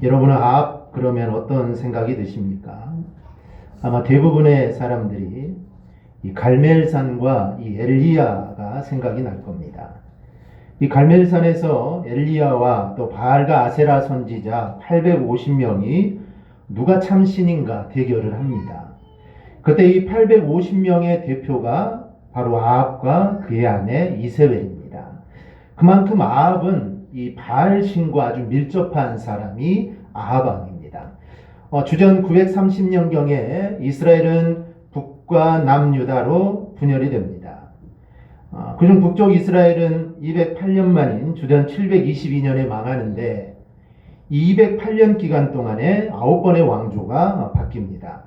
여러분은 아합 그러면 어떤 생각이 드십니까? 아마 대부분의 사람들이 이 갈멜산과 이 엘리야가 생각이 날 겁니다. 이 갈멜산에서 엘리야와 또 바알과 아세라 선지자 850명이 누가 참 신인가 대결을 합니다. 그때 이 850명의 대표가 바로 아합과 그의 아내 이세벨입니다. 그만큼 아합은 이 바알 신과 아주 밀접한 사람이 아합 왕입니다. 주전 930년경에 이스라엘은 북과 남유다로 분열이 됩니다. 그중 북쪽 이스라엘은 208년 만인 주전 722년에 망하는데 이 208년 기간 동안에 9번의 왕조가 바뀝니다.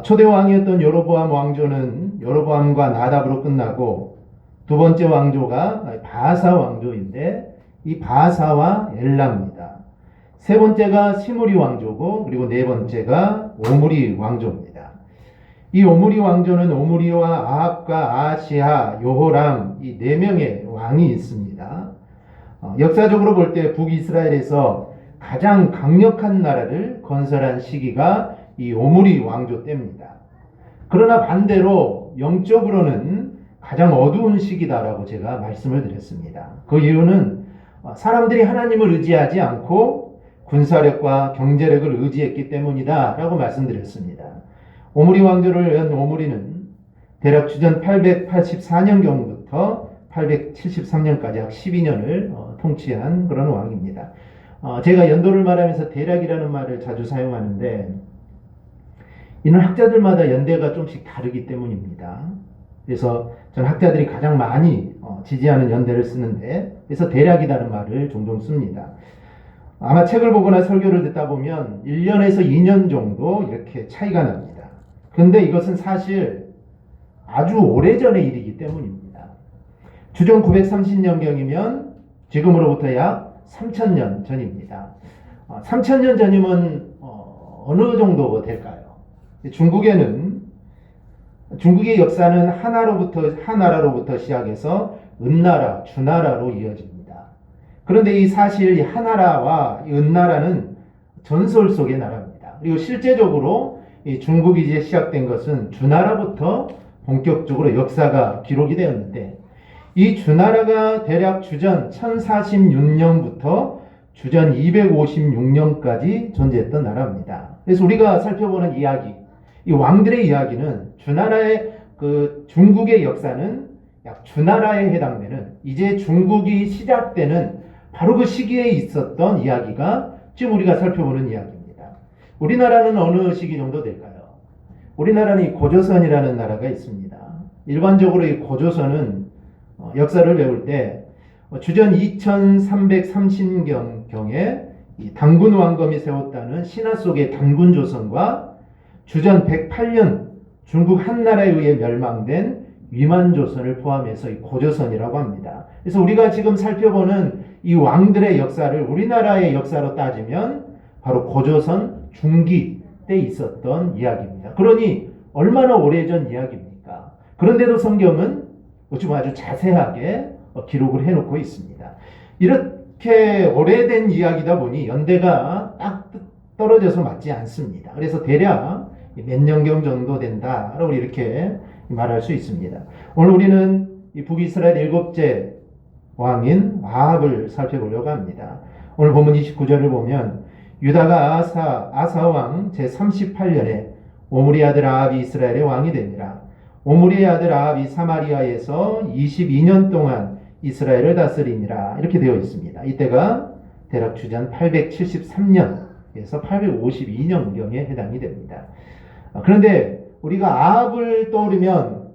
초대 왕이었던 여로보암 왕조는 여로보암과 나답으로 끝나고 두 번째 왕조가 바하사 왕조인데 이 바하사와 엘라입니다. 세 번째가 시므리 왕조고 그리고 네 번째가 오므리 왕조입니다. 이 오므리 왕조는 오므리와 아합과 아하시아, 요호람 이 네 명의 왕이 있습니다. 역사적으로 볼 때 북이스라엘에서 가장 강력한 나라를 건설한 시기가 이 오므리 왕조 때입니다. 그러나 반대로 영적으로는 가장 어두운 시기다라고 제가 말씀을 드렸습니다. 그 이유는 사람들이 하나님을 의지하지 않고 군사력과 경제력을 의지했기 때문이다 라고 말씀드렸습니다. 오므리 왕조를 연 오므리는 대략 주전 884년경부터 873년까지 약 12년을 통치한 그런 왕입니다. 제가 연도를 말하면서 대략이라는 말을 자주 사용하는데 이는 학자들마다 연대가 좀씩 다르기 때문입니다. 그래서 전 학자들이 가장 많이 지지하는 연대를 쓰는데 그래서 대략이라는 말을 종종 씁니다. 아마 책을 보거나 설교를 듣다 보면 1년에서 2년 정도 이렇게 차이가 납니다. 그런데 이것은 사실 아주 오래전의 일이기 때문입니다. 주전 930년경이면 지금으로부터 약 3000년 전입니다. 3000년 전이면 어느 정도 될까요? 중국의 역사는 하나라로부터 시작해서 은나라, 주나라로 이어집니다. 그런데 이 사실 이 하나라와 이 은나라는 전설 속의 나라입니다. 그리고 실제적으로 이 중국이 이제 시작된 것은 주나라부터 본격적으로 역사가 기록이 되었는데 이 주나라가 대략 주전 1046년부터 주전 256년까지 존재했던 나라입니다. 그래서 우리가 살펴보는 이야기, 이 왕들의 이야기는 주나라의 중국의 역사는 약 주나라에 해당되는 이제 중국이 시작되는 바로 그 시기에 있었던 이야기가 지금 우리가 살펴보는 이야기입니다. 우리나라는 어느 시기 정도 될까요? 우리나라는 이 고조선이라는 나라가 있습니다. 일반적으로 이 고조선은 역사를 배울 때 주전 2330경에 단군 왕검이 세웠다는 신화 속의 단군조선과 주전 108년 중국 한나라에 의해 멸망된 위만조선을 포함해서 이 고조선이라고 합니다. 그래서 우리가 지금 살펴보는 이 왕들의 역사를 우리나라의 역사로 따지면 바로 고조선 중기 때 있었던 이야기입니다. 그러니 얼마나 오래전 이야기입니까? 그런데도 성경은 지금 아주 자세하게 기록을 해놓고 있습니다. 이렇게 오래된 이야기다 보니 연대가 딱 떨어져서 맞지 않습니다. 그래서 대략 몇 년경 정도 된다라고 이렇게 말할 수 있습니다. 오늘 우리는 이 북이스라엘 일곱째 왕인 아합을 살펴보려고 합니다. 오늘 본문 29절을 보면 유다가 아사 왕 제38년에 오므리 아들 아합이 이스라엘의 왕이 되니라. 오므리의 아들 아합이 사마리아에서 22년 동안 이스라엘을 다스리니라. 이렇게 되어 있습니다. 이때가 대략 주전 873년에서 852년경에 해당이 됩니다. 그런데 우리가 아합을 떠오르면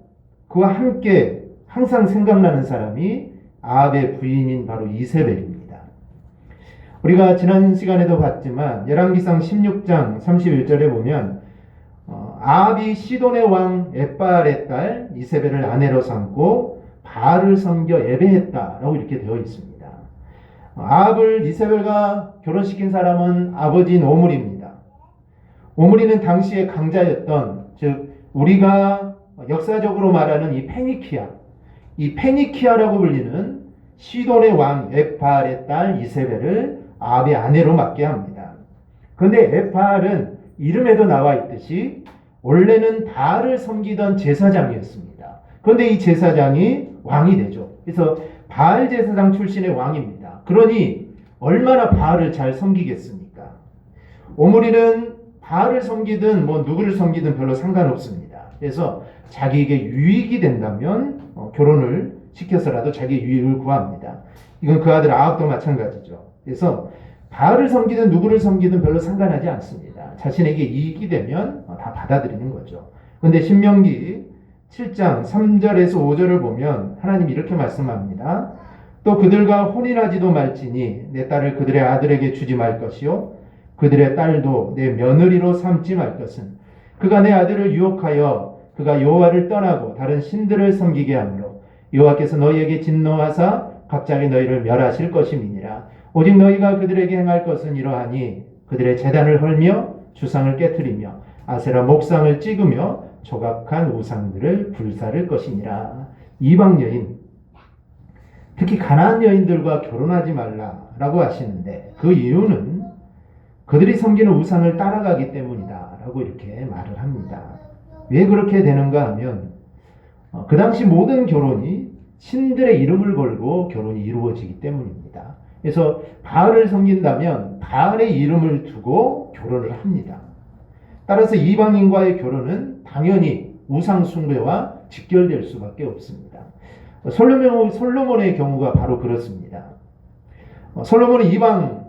그와 함께 항상 생각나는 사람이 아합의 부인인 바로 이세벨입니다. 우리가 지난 시간에도 봤지만 열왕기상 16장 31절에 보면 아합이 시돈의 왕 엣바알의 딸 이세벨을 아내로 삼고 바알을 섬겨 예배했다라고 이렇게 되어 있습니다. 아합을 이세벨과 결혼시킨 사람은 아버지인 오므리입니다. 오므리는 당시의 강자였던, 즉 우리가 역사적으로 말하는 이 페니키아라고 불리는 시돈의 왕 엣바알의 딸 이세벨을 아합의 아내로 맡게 합니다. 그런데 에팔은 이름에도 나와 있듯이 원래는 바알을 섬기던 제사장이었습니다. 그런데 이 제사장이 왕이 되죠. 그래서 바알 제사장 출신의 왕입니다. 그러니 얼마나 바알을 잘 섬기겠습니까? 오므리는 바알을 섬기든 뭐 누구를 섬기든 별로 상관없습니다. 그래서 자기에게 유익이 된다면 결혼을 시켜서라도 자기의 유익을 구합니다. 이건 그 아들 아합도 마찬가지죠. 그래서 바알을 섬기든 누구를 섬기든 별로 상관하지 않습니다. 자신에게 이익이 되면 다 받아들이는 거죠. 그런데 신명기 7장 3절에서 5절을 보면 하나님이 이렇게 말씀합니다. 또 그들과 혼인하지도 말지니 내 딸을 그들의 아들에게 주지 말 것이요 그들의 딸도 내 며느리로 삼지 말 것은 그가 내 아들을 유혹하여 그가 여호와를 떠나고 다른 신들을 섬기게 하므로 여호와께서 너희에게 진노하사 갑자기 너희를 멸하실 것임이니라. 오직 너희가 그들에게 행할 것은 이러하니 그들의 제단을 헐며 주상을 깨트리며 아세라 목상을 찍으며 조각한 우상들을 불사를 것이니라. 이방 여인, 특히 가나안 여인들과 결혼하지 말라라고 하시는데 그 이유는 그들이 섬기는 우상을 따라가기 때문이다 라고 이렇게 말을 합니다. 왜 그렇게 되는가 하면 그 당시 모든 결혼이 신들의 이름을 걸고 결혼이 이루어지기 때문입니다. 그래서 바알을 섬긴다면 바알의 이름을 두고 결혼을 합니다. 따라서 이방인과의 결혼은 당연히 우상 숭배와 직결될 수밖에 없습니다. 솔로몬의 경우가 바로 그렇습니다. 솔로몬은 이방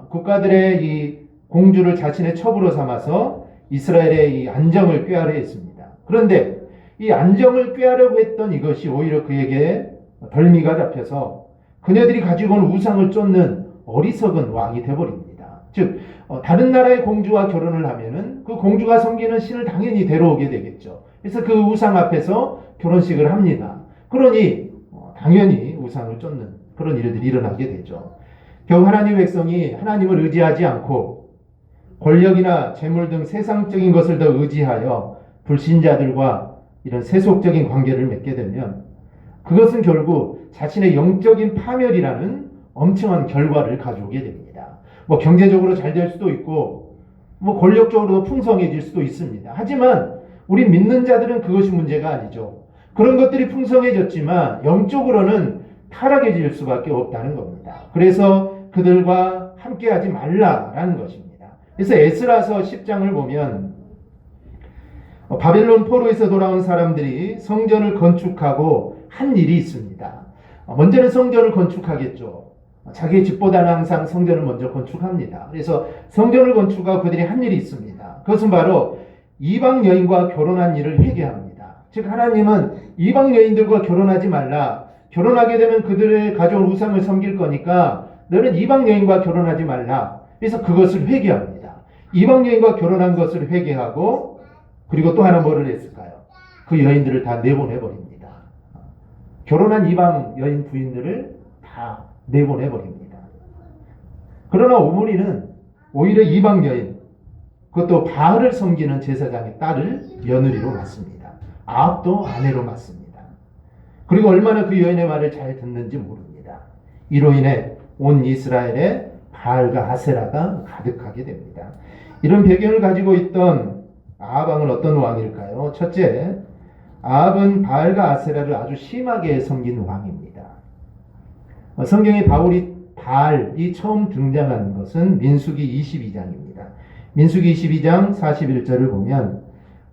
국가들의 이 공주를 자신의 첩으로 삼아서 이스라엘의 이 안정을 꾀하려 했습니다. 그런데 이 안정을 꾀하려고 했던 이것이 오히려 그에게 덜미가 잡혀서 그녀들이 가지고 온 우상을 쫓는 어리석은 왕이 되어버립니다. 즉 다른 나라의 공주와 결혼을 하면은 그 공주가 섬기는 신을 당연히 데려오게 되겠죠. 그래서 그 우상 앞에서 결혼식을 합니다. 그러니 당연히 우상을 쫓는 그런 일들이 일어나게 되죠. 결국 하나님의 백성이 하나님을 의지하지 않고 권력이나 재물 등 세상적인 것을 더 의지하여 불신자들과 이런 세속적인 관계를 맺게 되면 그것은 결국 자신의 영적인 파멸이라는 엄청난 결과를 가져오게 됩니다. 뭐 경제적으로 잘 될 수도 있고 뭐 권력적으로도 풍성해질 수도 있습니다. 하지만 우리 믿는 자들은 그것이 문제가 아니죠. 그런 것들이 풍성해졌지만 영적으로는 타락해질 수밖에 없다는 겁니다. 그래서 그들과 함께하지 말라라는 것입니다. 그래서 에스라서 10장을 보면 바벨론 포로에서 돌아온 사람들이 성전을 건축하고 한 일이 있습니다. 먼저는 성전을 건축하겠죠. 자기의 집보다는 항상 성전을 먼저 건축합니다. 그래서 성전을 건축하고 그들이 한 일이 있습니다. 그것은 바로 이방 여인과 결혼한 일을 회개합니다. 즉 하나님은 이방 여인들과 결혼하지 말라. 결혼하게 되면 그들의 가져온 우상을 섬길 거니까 너는 이방 여인과 결혼하지 말라. 그래서 그것을 회개합니다. 이방 여인과 결혼한 것을 회개하고 그리고 또 하나 뭐를 했을까요? 그 여인들을 다 내보내버립니다. 결혼한 이방 여인 부인들을 다 내보내버립니다. 그러나 오므리는 오히려 이방 여인, 그것도 바알을 섬기는 제사장의 딸을 며느리로 맞습니다. 아합도 아내로 맞습니다. 그리고 얼마나 그 여인의 말을 잘 듣는지 모릅니다. 이로 인해 온 이스라엘에 바알과 아세라가 가득하게 됩니다. 이런 배경을 가지고 있던 아합 왕은 어떤 왕일까요? 첫째, 아합은 바알과 아세라를 아주 심하게 섬긴 왕입니다. 성경에 바알이 처음 등장하는 것은 민수기 22장입니다. 민수기 22장 41절을 보면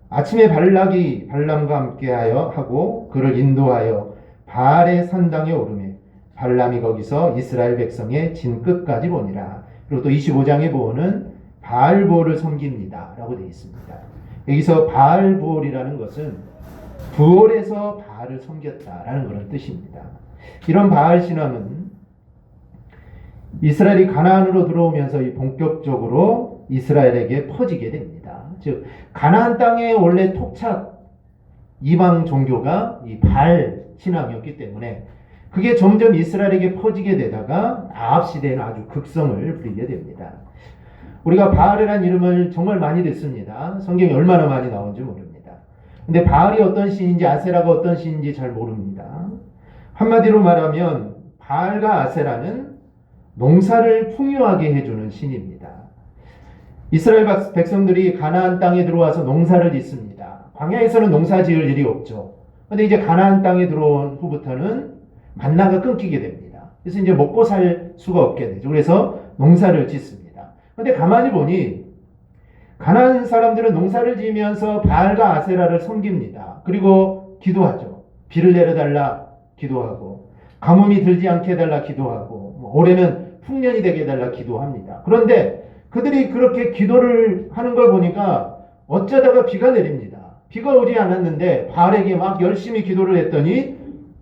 아침에 발락이 발람과 함께하여 하고 그를 인도하여 바알의 산당에 오르매 발람이 거기서 이스라엘 백성의 진 끝까지 보니라. 그리고 또 25장에 보면 바알보를 섬깁니다 라고 되어 있습니다. 여기서 바알보이라는 것은 부올에서 바알을 섬겼다라는 그런 뜻입니다. 이런 바알 신앙은 이스라엘이 가나안으로 들어오면서 본격적으로 이스라엘에게 퍼지게 됩니다. 즉 가나안 땅의 원래 토착 이방 종교가 이 바알 신앙이었기 때문에 그게 점점 이스라엘에게 퍼지게 되다가 아합 시대에는 아주 극성을 부리게 됩니다. 우리가 바알이라는 이름을 정말 많이 듣습니다. 성경에 얼마나 많이 나온지 모릅니다. 근데 바알이 어떤 신인지 아세라가 어떤 신인지 잘 모릅니다. 한마디로 말하면 바알과 아세라는 농사를 풍요하게 해주는 신입니다. 이스라엘 백성들이 가나안 땅에 들어와서 농사를 짓습니다. 광야에서는 농사 지을 일이 없죠. 근데 이제 가나안 땅에 들어온 후부터는 만나가 끊기게 됩니다. 그래서 이제 먹고 살 수가 없게 되죠. 그래서 농사를 짓습니다. 근데 가만히 보니 가나안 사람들은 농사를 지으면서 바알과 아세라를 섬깁니다. 그리고 기도하죠. 비를 내려달라 기도하고, 가뭄이 들지 않게 해달라 기도하고, 올해는 풍년이 되게 해달라 기도합니다. 그런데 그들이 그렇게 기도를 하는 걸 보니까 어쩌다가 비가 내립니다. 비가 오지 않았는데 바알에게 막 열심히 기도를 했더니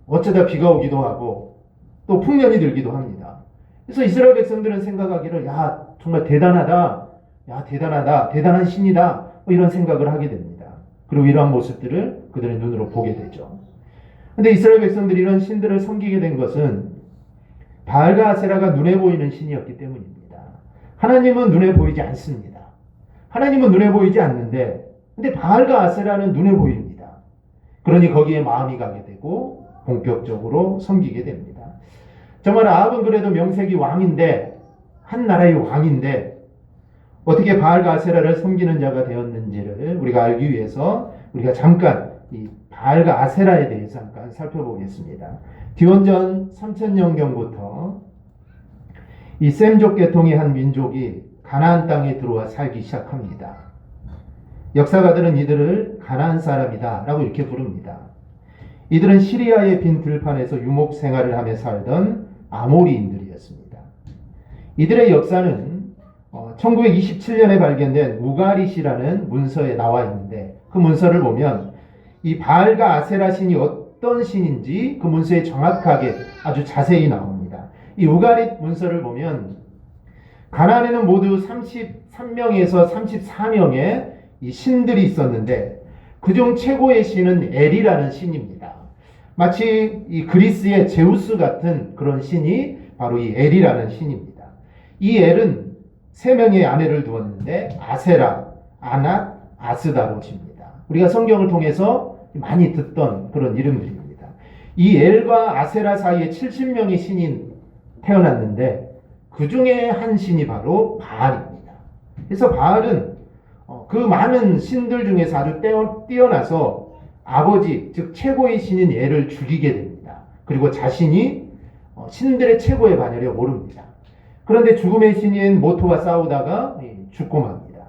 어쩌다 비가 오기도 하고 또 풍년이 들기도 합니다. 그래서 이스라엘 백성들은 생각하기를, 야, 정말 대단하다. 야, 대단하다. 대단한 신이다. 이런 생각을 하게 됩니다. 그리고 이러한 모습들을 그들의 눈으로 보게 되죠. 근데 이스라엘 백성들이 이런 신들을 섬기게 된 것은 바알과 아세라가 눈에 보이는 신이었기 때문입니다. 하나님은 눈에 보이지 않습니다. 하나님은 눈에 보이지 않는데, 근데 바알과 아세라는 눈에 보입니다. 그러니 거기에 마음이 가게 되고 본격적으로 섬기게 됩니다. 정말 아합은 그래도 명색이 왕인데, 한 나라의 왕인데 어떻게 바알과 아세라를 섬기는 자가 되었는지를 우리가 알기 위해서 우리가 잠깐 이 바알과 아세라에 대해서 잠깐 살펴보겠습니다. 기원전 3000년경부터 이 셈족 계통의 한 민족이 가나안 땅에 들어와 살기 시작합니다. 역사가들은 이들을 가나안 사람이다 라고 이렇게 부릅니다. 이들은 시리아의 빈 들판에서 유목 생활을 하며 살던 아모리인들이었습니다. 이들의 역사는 1927년에 발견된 우가릿이라는 문서에 나와 있는데, 그 문서를 보면 이 바알과 아세라 신이 어떤 신인지 그 문서에 정확하게 아주 자세히 나옵니다. 이 우가릿 문서를 보면 가나안에는 모두 33명에서 34명의 이 신들이 있었는데 그중 최고의 신은 엘이라는 신입니다. 마치 이 그리스의 제우스 같은 그런 신이 바로 이 엘이라는 신입니다. 이 엘은 3명의 아내를 두었는데 아세라, 아낫, 아스다로 집니다. 우리가 성경을 통해서 많이 듣던 그런 이름들입니다. 이 엘과 아세라 사이에 70명의 신이 태어났는데 그 중에 한 신이 바로 바알입니다. 그래서 바알은 그 많은 신들 중에서 아주 뛰어나서 아버지, 즉 최고의 신인 엘을 죽이게 됩니다. 그리고 자신이 신들의 최고의 반열에 오릅니다. 그런데 죽음의 신인 모토와 싸우다가 죽고 맙니다.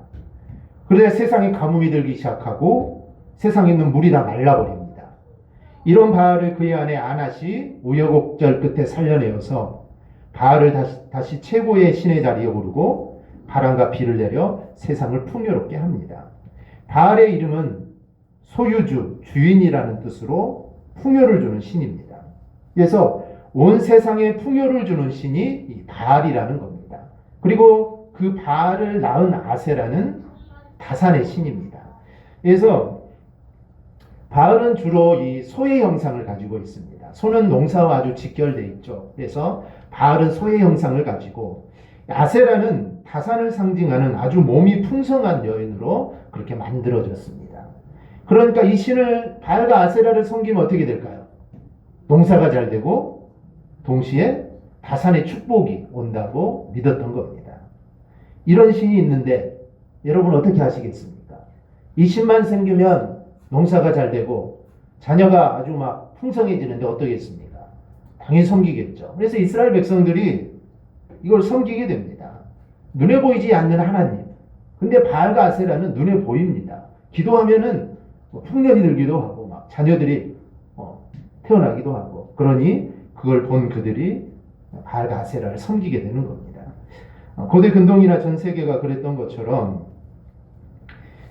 그러자 세상에 가뭄이 들기 시작하고 세상에 있는 물이 다 말라버립니다. 이런 바알을 그의 아내 아낫이 우여곡절 끝에 살려내어서 바알을 다시 최고의 신의 자리에 오르고 바람과 비를 내려 세상을 풍요롭게 합니다. 바알의 이름은 소유주, 주인이라는 뜻으로 풍요를 주는 신입니다. 그래서 온 세상에 풍요를 주는 신이 이 바알이라는 겁니다. 그리고 그 바알을 낳은 아세라는 다산의 신입니다. 그래서 바알은 주로 이 소의 형상을 가지고 있습니다. 소는 농사와 아주 직결되어 있죠. 그래서 바알은 소의 형상을 가지고, 아세라는 다산을 상징하는 아주 몸이 풍성한 여인으로 그렇게 만들어졌습니다. 그러니까 이 신을, 바알과 아세라를 섬기면 어떻게 될까요? 농사가 잘 되고 동시에 다산의 축복이 온다고 믿었던 겁니다. 이런 신이 있는데 여러분 어떻게 하시겠습니까? 이 신만 생기면 농사가 잘 되고 자녀가 아주 막 풍성해지는데 어떻겠습니까? 당연히 섬기겠죠. 그래서 이스라엘 백성들이 이걸 섬기게 됩니다. 눈에 보이지 않는 하나님. 근데 바알과 아세라는 눈에 보입니다. 기도하면은 풍년이 들기도 하고 막 자녀들이 태어나기도 하고, 그러니 그걸 본 그들이 바알과 아세라를 섬기게 되는 겁니다. 고대 근동이나 전 세계가 그랬던 것처럼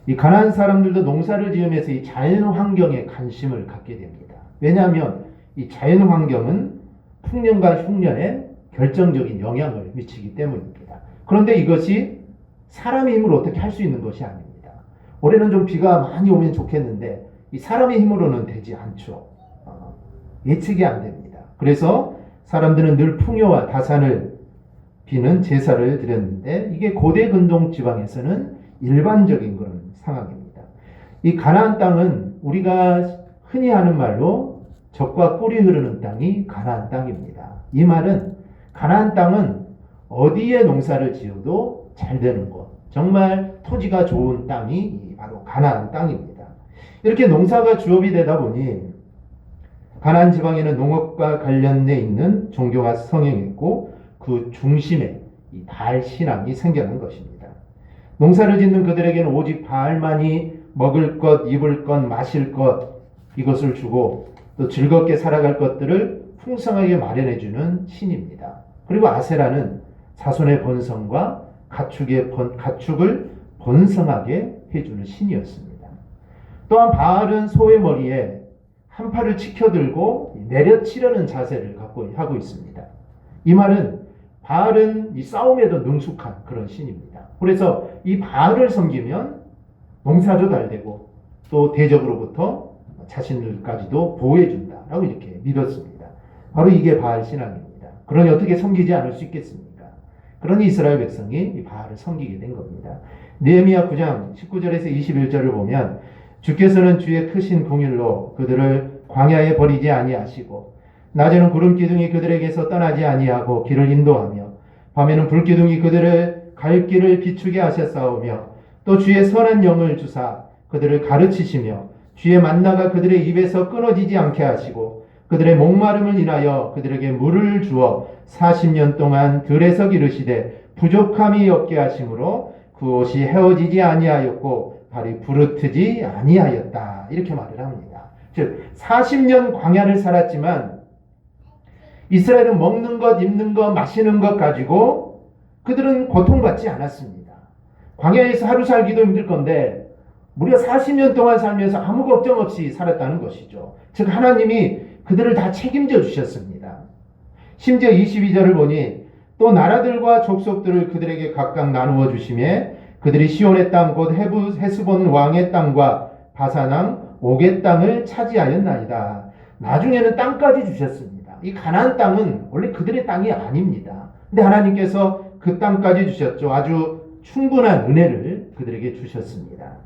이 가나안 사람들도 농사를 지으면서 이 자연 환경에 관심을 갖게 됩니다. 왜냐하면 이 자연 환경은 풍년과 흉년에 결정적인 영향을 미치기 때문입니다. 그런데 이것이 사람의 힘으로 어떻게 할 수 있는 것이 아닙니다. 올해는 좀 비가 많이 오면 좋겠는데 이 사람의 힘으로는 되지 않죠. 예측이 안 됩니다. 그래서 사람들은 늘 풍요와 다산을 비는 제사를 드렸는데 이게 고대 근동 지방에서는 일반적인 그런 상황입니다. 이 가나안 땅은 우리가 흔히 하는 말로 젖과 꿀이 흐르는 땅이 가나안 땅입니다. 이 말은 가나안 땅은 어디에 농사를 지어도 잘 되는 곳, 정말 토지가 좋은 땅이 바로 가나안 땅입니다. 이렇게 농사가 주업이 되다 보니 가나안 지방에는 농업과 관련돼 있는 종교가 성행했고 그 중심에 이 바알 신앙이 생겨난 것입니다. 농사를 짓는 그들에게는 오직 바알만이 먹을 것, 입을 것, 마실 것 이것을 주고 또 즐겁게 살아갈 것들을 풍성하게 마련해주는 신입니다. 그리고 아세라는 자손의 번성과 가축을 번성하게 해주는 신이었습니다. 또한 바알은 소의 머리에 한 팔을 치켜들고 내려치려는 자세를 하고 있습니다. 이 말은 바알은 이 싸움에도 능숙한 그런 신입니다. 그래서 이 바알을 섬기면 농사도 잘 되고 또 대적으로부터 자신들까지도 보호해준다라고 이렇게 믿었습니다. 바로 이게 바알 신앙입니다. 그러니 어떻게 섬기지 않을 수 있겠습니까? 그러니 이스라엘 백성이 이 바알을 섬기게 된 겁니다. 느헤미야 9장 19절에서 21절을 보면 주께서는 주의 크신 긍휼로 그들을 광야에 버리지 아니하시고 낮에는 구름 기둥이 그들에게서 떠나지 아니하고 길을 인도하며 밤에는 불 기둥이 그들을 갈 길을 비추게 하셨사오며 또 주의 선한 영을 주사 그들을 가르치시며 주의 만나가 그들의 입에서 끊어지지 않게 하시고 그들의 목마름을 인하여 그들에게 물을 주어 40년 동안 들에서 기르시되 부족함이 없게 하심으로 그 옷이 헤어지지 아니하였고 발이 부르트지 아니하였다. 이렇게 말을 합니다. 즉 40년 광야를 살았지만 이스라엘은 먹는 것, 입는 것, 마시는 것 가지고 그들은 고통받지 않았습니다. 광야에서 하루 살기도 힘들 건데 무려 40년 동안 살면서 아무 걱정 없이 살았다는 것이죠. 즉 하나님이 그들을 다 책임져 주셨습니다. 심지어 22절을 보니 또 나라들과 족속들을 그들에게 각각 나누어 주시며 그들이 시온의 땅 곧 헤스본 왕의 땅과 바산 왕 옥의 땅을 차지하였나이다. 나중에는 땅까지 주셨습니다. 이 가나안 땅은 원래 그들의 땅이 아닙니다. 근데 하나님께서 그 땅까지 주셨죠. 아주 충분한 은혜를 그들에게 주셨습니다.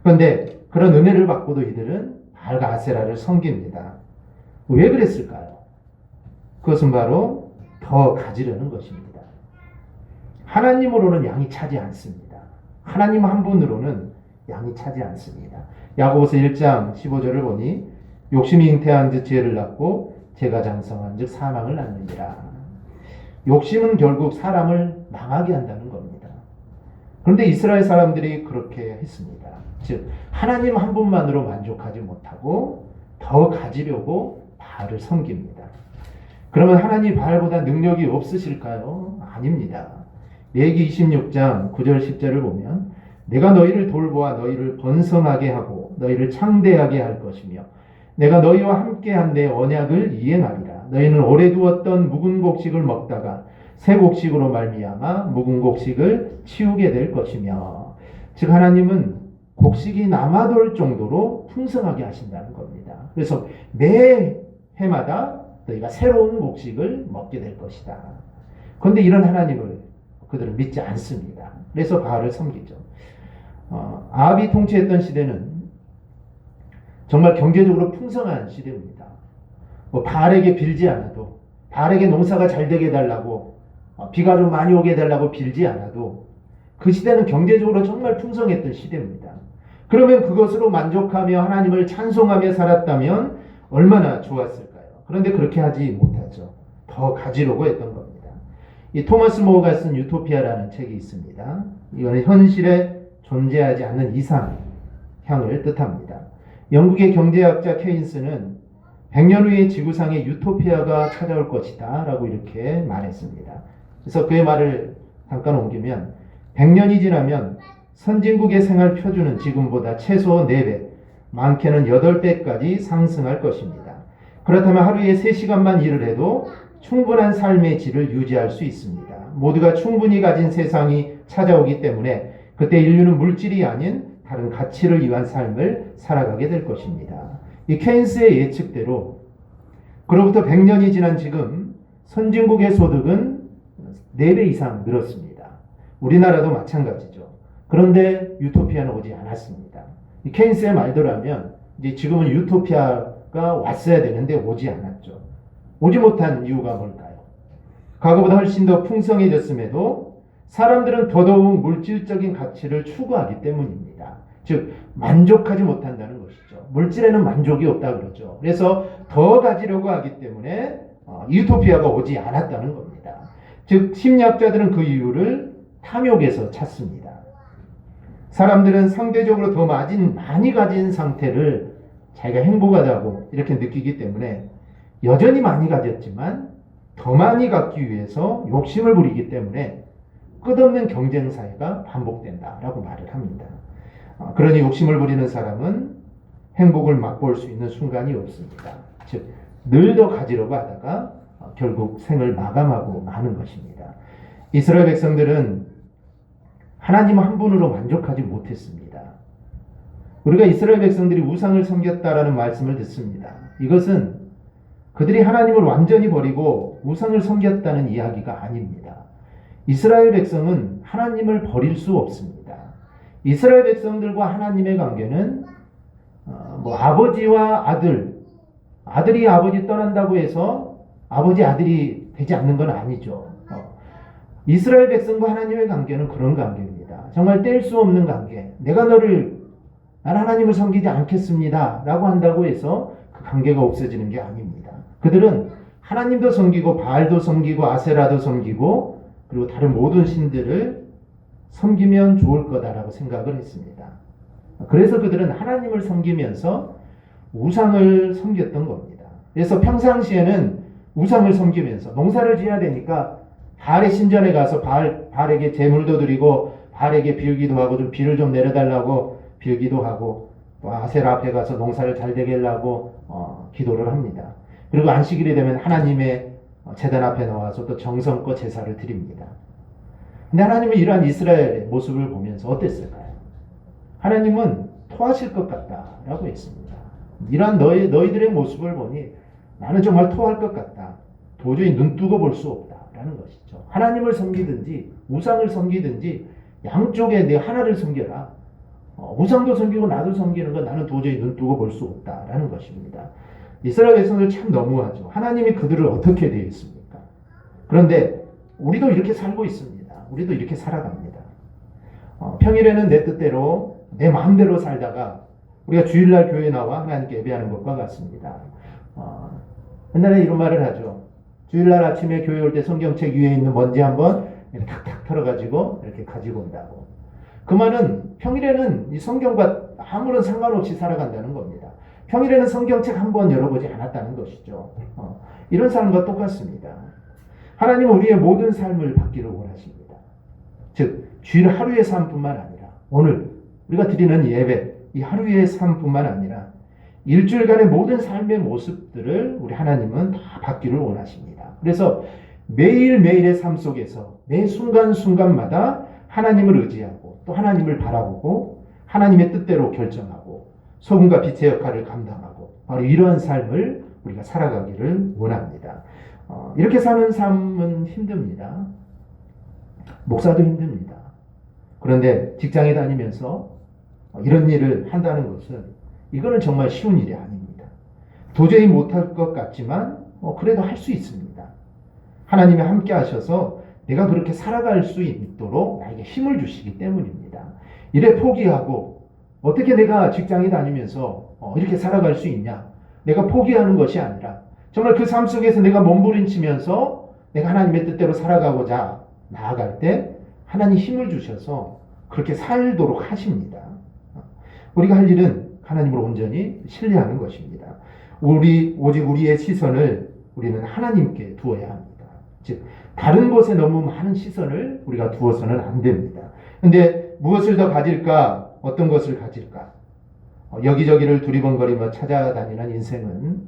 그런데 그런 은혜를 받고도 이들은 바알과 아세라를 섬깁니다. 왜 그랬을까요? 그것은 바로 더 가지려는 것입니다. 하나님으로는 양이 차지 않습니다. 하나님 한 분으로는 양이 차지 않습니다. 야고보서 1장 15절을 보니 욕심이 잉태한 즉 죄를 낳고 죄가 장성한 즉 사망을 낳느니라. 욕심은 결국 사람을 망하게 한다는 겁니다. 그런데 이스라엘 사람들이 그렇게 했습니다. 즉 하나님 한 분만으로 만족하지 못하고 더 가지려고 바알을 섬깁니다. 그러면 하나님 바알보다 능력이 없으실까요? 아닙니다. 레위기 26장 9절 10절을 보면 내가 너희를 돌보아 너희를 번성하게 하고 너희를 창대하게 할 것이며 내가 너희와 함께한 내 언약을 이행하리라. 너희는 오래 두었던 묵은 곡식을 먹다가 새 곡식으로 말미암아 묵은 곡식을 치우게 될 것이며 즉 하나님은 곡식이 남아돌 정도로 풍성하게 하신다는 겁니다. 그래서 매 해마다 너희가 새로운 곡식을 먹게 될 것이다. 그런데 이런 하나님을 그들은 믿지 않습니다. 그래서 바알을 섬기죠. 아합이 통치했던 시대는 정말 경제적으로 풍성한 시대입니다. 바알에게 빌지 않아도 바알에게 농사가 잘 되게 해달라고 비가 좀 많이 오게 해달라고 빌지 않아도 그 시대는 경제적으로 정말 풍성했던 시대입니다. 그러면 그것으로 만족하며 하나님을 찬송하며 살았다면 얼마나 좋았을까요? 그런데 그렇게 하지 못하죠. 더 가지려고 했던 겁니다. 이 토마스 모어가 쓴 유토피아라는 책이 있습니다. 이거는 현실에 존재하지 않는 이상향을 뜻합니다. 영국의 경제학자 케인스는 100년 후에 지구상에 유토피아가 찾아올 것이다 라고 이렇게 말했습니다. 그래서 그의 말을 잠깐 옮기면 100년이 지나면 선진국의 생활 표준은 지금보다 최소 4배, 많게는 8배까지 상승할 것입니다. 그렇다면 하루에 3시간만 일을 해도 충분한 삶의 질을 유지할 수 있습니다. 모두가 충분히 가진 세상이 찾아오기 때문에 그때 인류는 물질이 아닌 다른 가치를 위한 삶을 살아가게 될 것입니다. 이 케인스의 예측대로 그로부터 100년이 지난 지금 선진국의 소득은 4배 이상 늘었습니다. 우리나라도 마찬가지죠. 그런데 유토피아는 오지 않았습니다. 이 케인스의 말대로라면 이제 지금은 유토피아가 왔어야 되는데 오지 않았죠. 오지 못한 이유가 뭘까요? 과거보다 훨씬 더 풍성해졌음에도 사람들은 더더욱 물질적인 가치를 추구하기 때문입니다. 즉 만족하지 못한다는 것이죠. 물질에는 만족이 없다 그러죠. 그래서 더 가지려고 하기 때문에 유토피아가 오지 않았다는 겁니다. 즉 심리학자들은 그 이유를 탐욕에서 찾습니다. 사람들은 상대적으로 더 많이 가진 상태를 자기가 행복하다고 이렇게 느끼기 때문에 여전히 많이 가졌지만 더 많이 갖기 위해서 욕심을 부리기 때문에 끝없는 경쟁 사회가 반복된다라고 말을 합니다. 그러니 욕심을 부리는 사람은 행복을 맛볼 수 있는 순간이 없습니다. 즉, 늘 더 가지려고 하다가 결국 생을 마감하고 마는 것입니다. 이스라엘 백성들은 하나님 한 분으로 만족하지 못했습니다. 우리가 이스라엘 백성들이 우상을 섬겼다라는 말씀을 듣습니다. 이것은 그들이 하나님을 완전히 버리고 우상을 섬겼다는 이야기가 아닙니다. 이스라엘 백성은 하나님을 버릴 수 없습니다. 이스라엘 백성들과 하나님의 관계는 아버지와 아들이 아버지 떠난다고 해서 아버지 아들이 되지 않는 건 아니죠. 이스라엘 백성과 하나님의 관계는 그런 관계입니다. 정말 뗄 수 없는 관계. 나는 하나님을 섬기지 않겠습니다 라고 한다고 해서 그 관계가 없어지는 게 아닙니다. 그들은 하나님도 섬기고 바알도 섬기고 아세라도 섬기고 그리고 다른 모든 신들을 섬기면 좋을 거다라고 생각을 했습니다. 그래서 그들은 하나님을 섬기면서 우상을 섬겼던 겁니다. 그래서 평상시에는 우상을 섬기면서 농사를 지어야 되니까 바알의 신전에 가서 바알에게 제물도 드리고 바알에게 빌기도 하고 좀 비를 좀 내려달라고 빌기도 하고 또 아세라 앞에 가서 농사를 잘 되게 하려고 기도를 합니다. 그리고 안식일이 되면 하나님의 제단 앞에 나와서 또 정성껏 제사를 드립니다. 근데 하나님은 이러한 이스라엘의 모습을 보면서 어땠을까요? 하나님은 토하실 것 같다라고 했습니다. 이러한 너희들의 모습을 보니 나는 정말 토할 것 같다. 도저히 눈뜨고 볼 수 없다라는 것이죠. 하나님을 섬기든지 우상을 섬기든지 양쪽에 내 하나를 섬겨라. 우상도 섬기고 나도 섬기는 건 나는 도저히 눈뜨고 볼 수 없다라는 것입니다. 이스라엘 백성들 참 너무하죠. 하나님이 그들을 어떻게 대했습니까? 그런데 우리도 이렇게 살고 있습니다. 우리도 이렇게 살아갑니다. 평일에는 내 뜻대로 내 마음대로 살다가 우리가 주일날 교회에 나와 하나님께 예배하는 것과 같습니다. 옛날에 이런 말을 하죠. 주일날 아침에 교회 올 때 성경책 위에 있는 먼지 한번 탁탁 털어가지고 이렇게 가지고 온다고. 그 말은 평일에는 이 성경과 아무런 상관없이 살아간다는 겁니다. 평일에는 성경책 한 번 열어보지 않았다는 것이죠. 이런 사람과 똑같습니다. 하나님은 우리의 모든 삶을 받기를 원하십니다. 즉 주일 하루의 삶뿐만 아니라 오늘 우리가 드리는 예배 이 하루의 삶뿐만 아니라 일주일간의 모든 삶의 모습들을 우리 하나님은 다 받기를 원하십니다. 그래서 매일매일의 삶 속에서 매 순간순간마다 하나님을 의지하고 또 하나님을 바라보고 하나님의 뜻대로 결정하고 소금과 빛의 역할을 감당하고 바로 이러한 삶을 우리가 살아가기를 원합니다. 이렇게 사는 삶은 힘듭니다. 목사도 힘듭니다. 그런데 직장에 다니면서 이런 일을 한다는 것은 이거는 정말 쉬운 일이 아닙니다. 도저히 못할 것 같지만 그래도 할 수 있습니다. 하나님이 함께 하셔서 내가 그렇게 살아갈 수 있도록 나에게 힘을 주시기 때문입니다. 이래 포기하고 어떻게 내가 직장에 다니면서 이렇게 살아갈 수 있냐? 내가 포기하는 것이 아니라 정말 그 삶 속에서 내가 몸부림치면서 내가 하나님의 뜻대로 살아가고자 나아갈 때 하나님 힘을 주셔서 그렇게 살도록 하십니다. 우리가 할 일은 하나님을 온전히 신뢰하는 것입니다. 오직 우리의 시선을 우리는 하나님께 두어야 합니다. 즉 다른 곳에 너무 많은 시선을 우리가 두어서는 안 됩니다. 그런데 무엇을 더 가질까? 어떤 것을 가질까? 여기저기를 두리번거리며 찾아다니는 인생은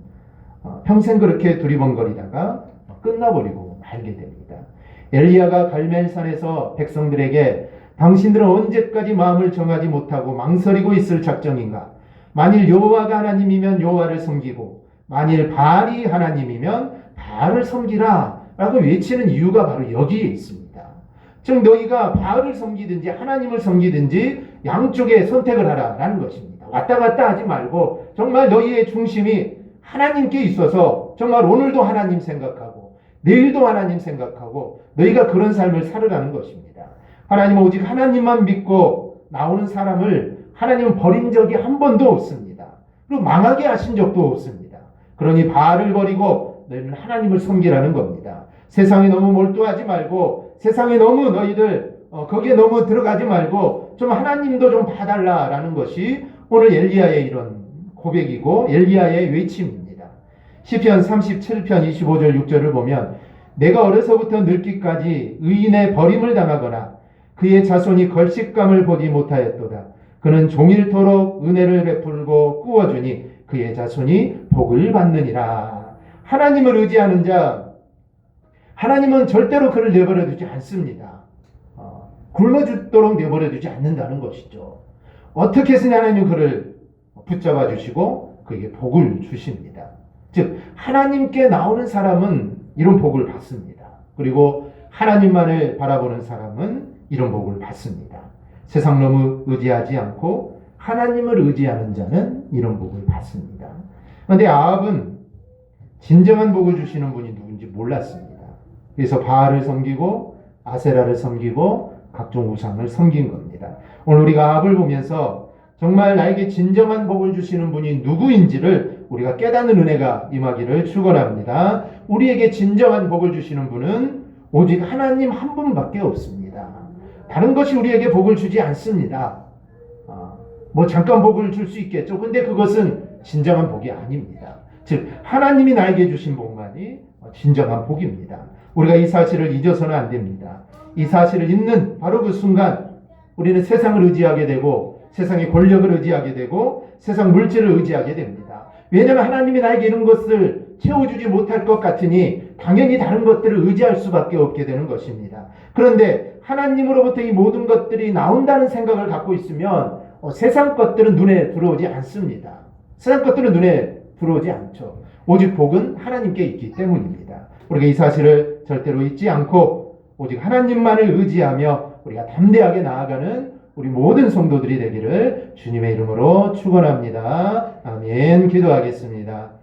평생 그렇게 두리번거리다가 끝나버리고 말게 됩니다. 엘리야가 갈멜산에서 백성들에게 당신들은 언제까지 마음을 정하지 못하고 망설이고 있을 작정인가? 만일 여호와가 하나님이면 여호와를 섬기고 만일 바알이 하나님이면 바알을 섬기라 라고 외치는 이유가 바로 여기에 있습니다. 즉 너희가 바알을 섬기든지 하나님을 섬기든지 양쪽에 선택을 하라라는 것입니다. 왔다 갔다 하지 말고 정말 너희의 중심이 하나님께 있어서 정말 오늘도 하나님 생각하고 내일도 하나님 생각하고 너희가 그런 삶을 살으라는 것입니다. 하나님은 오직 하나님만 믿고 나오는 사람을 하나님은 버린 적이 한 번도 없습니다. 그리고 망하게 하신 적도 없습니다. 그러니 바알을 버리고 너희는 하나님을 섬기라는 겁니다. 세상에 너무 몰두하지 말고 세상에 너무 너희들 거기에 너무 들어가지 말고 좀 하나님도 좀 봐달라라는 것이 오늘 엘리야의 이런 고백이고 엘리야의 외침입니다. 시편 37편 25절 6절을 보면 내가 어려서부터 늙기까지 의인의 버림을 당하거나 그의 자손이 걸식감을 보지 못하였도다. 그는 종일토록 은혜를 베풀고 꾸어주니 그의 자손이 복을 받느니라. 하나님을 의지하는 자, 하나님은 절대로 그를 내버려 두지 않습니다. 굶어 죽도록 내버려 두지 않는다는 것이죠. 어떻게 해서는 하나님은 그를 붙잡아 주시고 그에게 복을 주십니다. 즉 하나님께 나오는 사람은 이런 복을 받습니다. 그리고 하나님만을 바라보는 사람은 이런 복을 받습니다. 세상 너무 의지하지 않고 하나님을 의지하는 자는 이런 복을 받습니다. 그런데 아합은 진정한 복을 주시는 분이 누군지 몰랐습니다. 그래서 바알을 섬기고 아세라를 섬기고 각종 우상을 섬긴 겁니다. 오늘 우리가 아합을 보면서 정말 나에게 진정한 복을 주시는 분이 누구인지를 우리가 깨닫는 은혜가 임하기를 축원합니다. 우리에게 진정한 복을 주시는 분은 오직 하나님 한 분밖에 없습니다. 다른 것이 우리에게 복을 주지 않습니다. 뭐 잠깐 복을 줄 수 있겠죠. 근데 그것은 진정한 복이 아닙니다. 즉 하나님이 나에게 주신 복만이 진정한 복입니다. 우리가 이 사실을 잊어서는 안 됩니다. 이 사실을 잊는 바로 그 순간 우리는 세상을 의지하게 되고 세상의 권력을 의지하게 되고 세상 물질을 의지하게 됩니다. 왜냐하면 하나님이 나에게 이런 것을 채워주지 못할 것 같으니 당연히 다른 것들을 의지할 수밖에 없게 되는 것입니다. 그런데 하나님으로부터 이 모든 것들이 나온다는 생각을 갖고 있으면 세상 것들은 눈에 들어오지 않습니다. 세상 것들은 눈에 들어오지 않죠. 오직 복은 하나님께 있기 때문입니다. 우리가 이 사실을 절대로 잊지 않고 오직 하나님만을 의지하며 우리가 담대하게 나아가는 우리 모든 성도들이 되기를 주님의 이름으로 축원합니다. 아멘. 기도하겠습니다.